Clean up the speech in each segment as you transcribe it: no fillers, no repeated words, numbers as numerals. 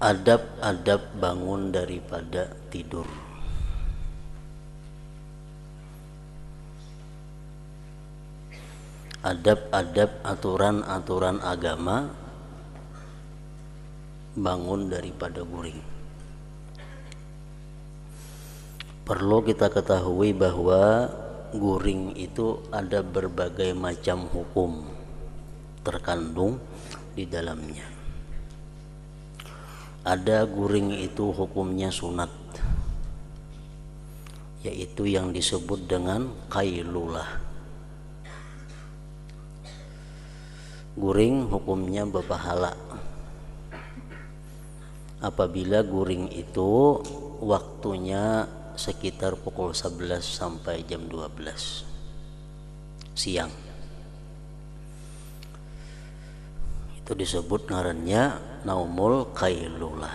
Adab-adab bangun daripada tidur. Adab-adab aturan-aturan agama bangun daripada guring. Perlu kita ketahui bahwa guring itu ada berbagai macam hukum terkandung di dalamnya. Ada guring itu hukumnya sunat, yaitu yang disebut dengan qailulah. Guring hukumnya berpahala apabila guring itu waktunya sekitar pukul 11 sampai jam 12 siang. Itu disebut ngarannya naumul qailulah.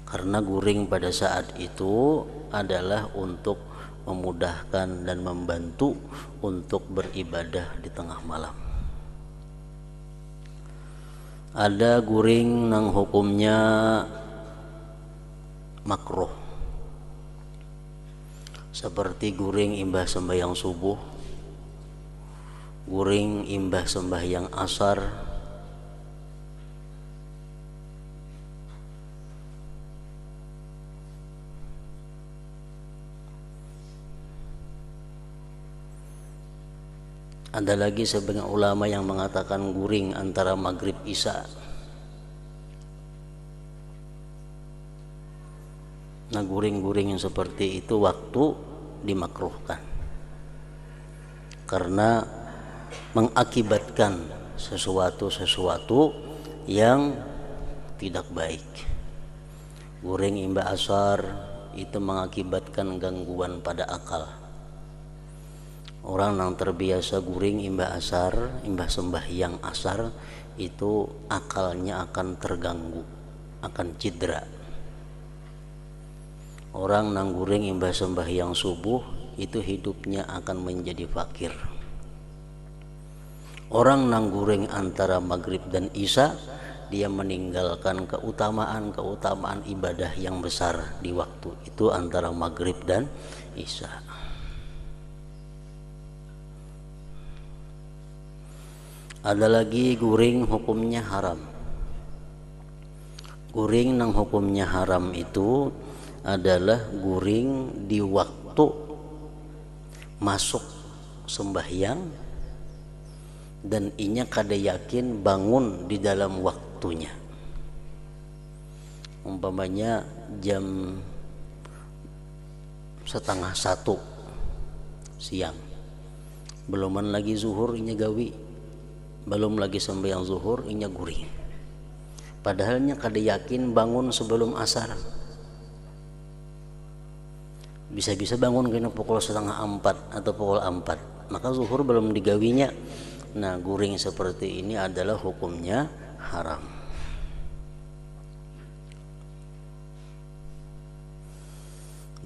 Karena guring pada saat itu adalah untuk memudahkan dan membantu untuk beribadah di tengah malam. Ada guring nang hukumnya makruh, seperti guring imbah sembahyang subuh, guring imbah sembahyang asar, ada lagi sebagian ulama yang mengatakan guring antara maghrib isya. Nah, guring-guring yang seperti itu waktu dimakruhkan karena mengakibatkan sesuatu yang tidak baik. Guring imbah asar itu mengakibatkan gangguan pada akal. Orang yang terbiasa guring imbah asar, imbah sembahyang asar, itu akalnya akan terganggu, akan cedera. Orang nang guring imbah sembahyang subuh itu hidupnya akan menjadi fakir. Orang nang guring antara maghrib dan isya, dia meninggalkan keutamaan ibadah yang besar di waktu itu antara maghrib dan isya. Ada lagi guring hukumnya haram. Guring nang hukumnya haram itu adalah guring di waktu masuk sembahyang dan inya kada yakin bangun di dalam waktunya. Umpamanya jam 12:30 siang, beluman lagi zuhur inya gawi, belum lagi sembahyang zuhur inya guring, padahalnya kada yakin bangun sebelum asar. Bisa-bisa bangun kena pukul 3:30 atau pukul 4, maka zuhur belum digawinya. Nah, guring seperti ini adalah hukumnya haram.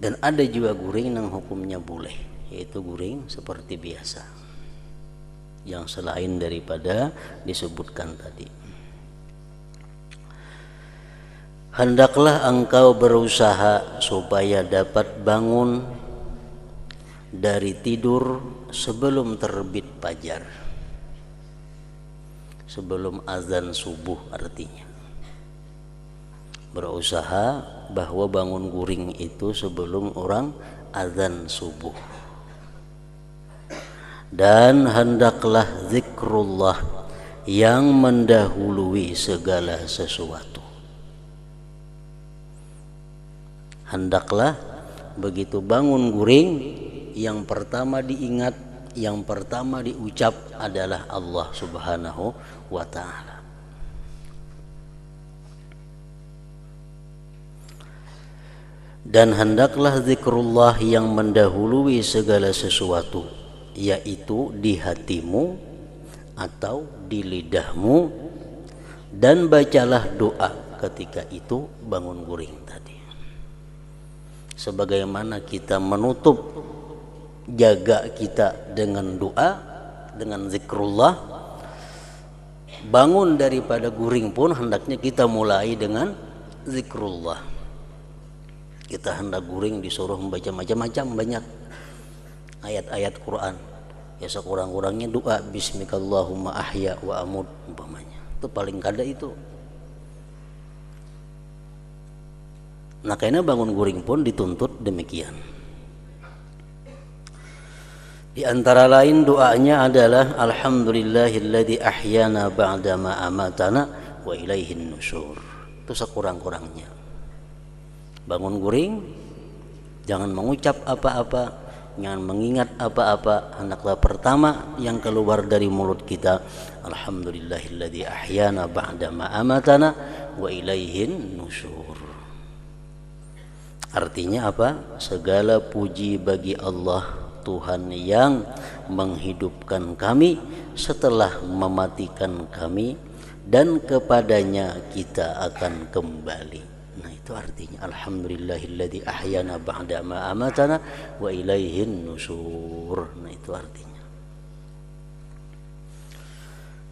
Dan ada juga guring yang hukumnya boleh, yaitu guring seperti biasa, yang selain daripada disebutkan tadi. Hendaklah engkau berusaha supaya dapat bangun dari tidur sebelum terbit fajar, sebelum azan subuh. Artinya berusaha bahwa bangun guring itu sebelum orang azan subuh. Dan hendaklah zikrullah yang mendahului segala sesuatu. Hendaklah begitu bangun guring, yang pertama diingat, yang pertama diucap adalah Allah Subhanahu wa ta'ala. Dan hendaklah zikrullah yang mendahului segala sesuatu, yaitu di hatimu atau di lidahmu, dan bacalah doa ketika itu bangun guring tadi. Sebagaimana kita menutup jaga kita dengan doa, dengan zikrullah, bangun daripada guring pun hendaknya kita mulai dengan zikrullah. Kita hendak guring disuruh membaca macam-macam banyak ayat-ayat Quran. Ya sekurang-kurangnya doa bismikallahumma ahya wa amut umpamanya. Itu paling kada itu. Nah karena bangun guring pun dituntut demikian. Di antara lain doanya adalah alhamdulillahilladzi ahyana ba'da ma amatana wa ilaihin nusyur. Itu sekurang-kurangnya. Bangun guring, jangan mengucap apa-apa, jangan mengingat apa-apa. Hendaklah pertama yang keluar dari mulut kita alhamdulillahilladzi ahyana ba'da ma amatana wa ilaihin nusyur. Artinya apa? Segala puji bagi Allah Tuhan yang menghidupkan kami setelah mematikan kami dan kepadanya kita akan kembali. Nah itu artinya alhamdulillahilladzi ahyana ba'da ma amatana wa ilaihin nusyur. Nah itu artinya.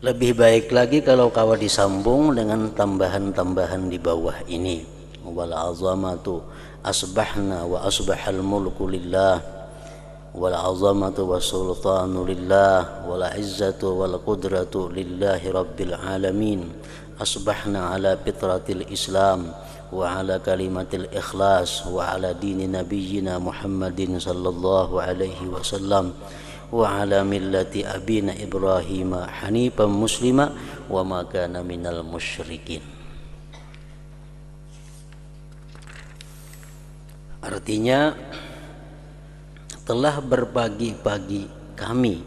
Lebih baik lagi kalau kawa disambung dengan tambahan-tambahan di bawah ini. Wal azamatu asbahna wa asbahal mulku lillah wal azamatu wassultanu lillah wal izzatu wal qudratu lillahi rabbil alamin asbahna ala fitratil islam wa ala kalimatil ikhlas wa ala dini nabiyyina Muhammadin sallallahu alaihi wasallam wa ala millati abina Ibrahim hanifan muslima wa ma kana minal musyrikin. Artinya telah berpagi-pagi kami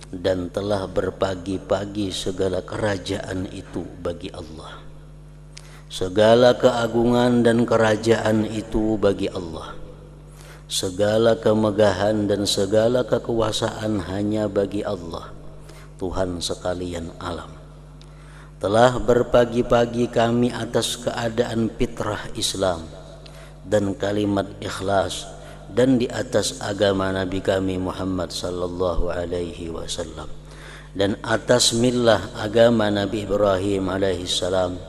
dan telah berpagi-pagi segala kerajaan itu bagi Allah. Segala keagungan dan kerajaan itu bagi Allah. Segala kemegahan dan segala kekuasaan hanya bagi Allah, Tuhan sekalian alam. Telah berpagi-pagi kami atas keadaan fitrah Islam dan kalimat ikhlas dan di atas agama Nabi kami Muhammad sallallahu alaihi wasallam dan atas millah agama Nabi Ibrahim alaihi salam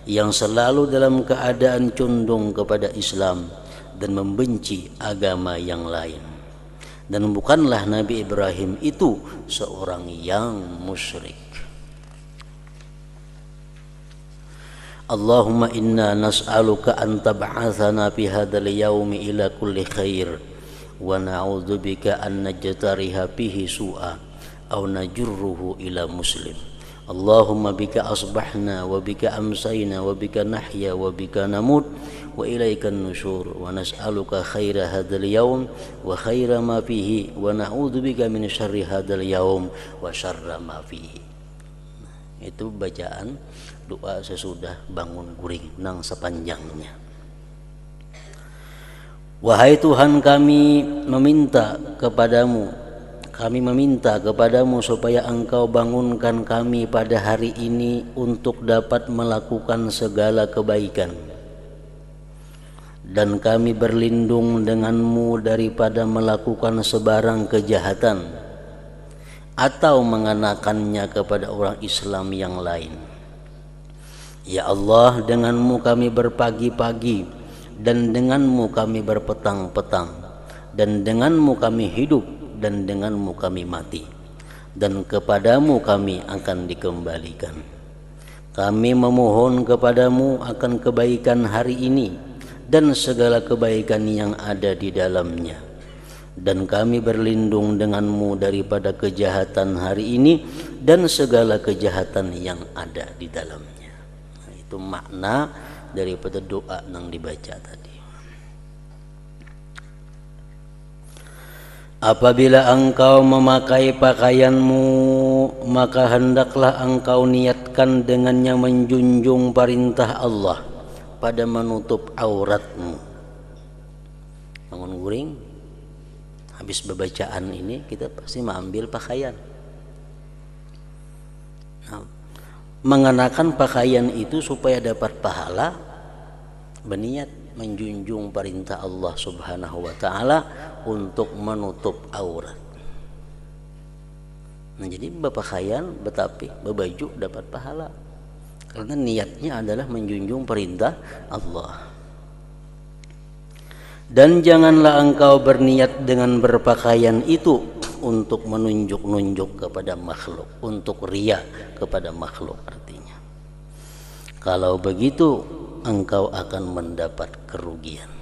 yang selalu dalam keadaan condong kepada Islam dan membenci agama yang lain. Dan bukanlah Nabi Ibrahim itu seorang yang musyrik. Allahumma inna nas'aluka an tab'athana fi hadzal yaumi ila kulli khair wa na'udzubika an najtariha fihi su'a aw najurruhu ila muslim. Allahumma bika asbahna wa bika amsayna wa bika nahya wa bika namut wa ilaikan nusyur wa nas'aluka khaira hadzal yaum wa khaira ma fihi wa na'udzubika min syarri hadzal yaum wa syarra ma fihi. Itu bacaan doa sesudah bangun guring nang sepanjangnya. Wahai Tuhan, kami meminta kepadamu supaya Engkau bangunkan kami pada hari ini untuk dapat melakukan segala kebaikan, dan kami berlindung denganmu daripada melakukan sebarang kejahatan atau mengenakannya kepada orang Islam yang lain. Ya Allah, denganmu kami berpagi-pagi dan denganmu kami berpetang-petang dan denganmu kami hidup dan denganmu kami mati dan kepadamu kami akan dikembalikan. Kami memohon kepadamu akan kebaikan hari ini dan segala kebaikan yang ada di dalamnya, dan kami berlindung denganmu daripada kejahatan hari ini dan segala kejahatan yang ada di dalamnya. Itu makna daripada doa yang dibaca tadi. Apabila engkau memakai pakaianmu, maka hendaklah engkau niatkan dengannya menjunjung perintah Allah pada menutup auratmu. Bangun guring, habis bacaan ini kita pasti mengambil pakaian. Nah, mengenakan pakaian itu supaya dapat pahala, berniat menjunjung perintah Allah Subhanahu wa taala untuk menutup aurat. Nah, jadi berpakaian, betapi berbaju dapat pahala karena niatnya adalah menjunjung perintah Allah. Dan janganlah engkau berniat dengan berpakaian itu untuk menunjuk-nunjuk kepada makhluk, untuk riya kepada makhluk artinya. Kalau begitu engkau akan mendapat kerugian.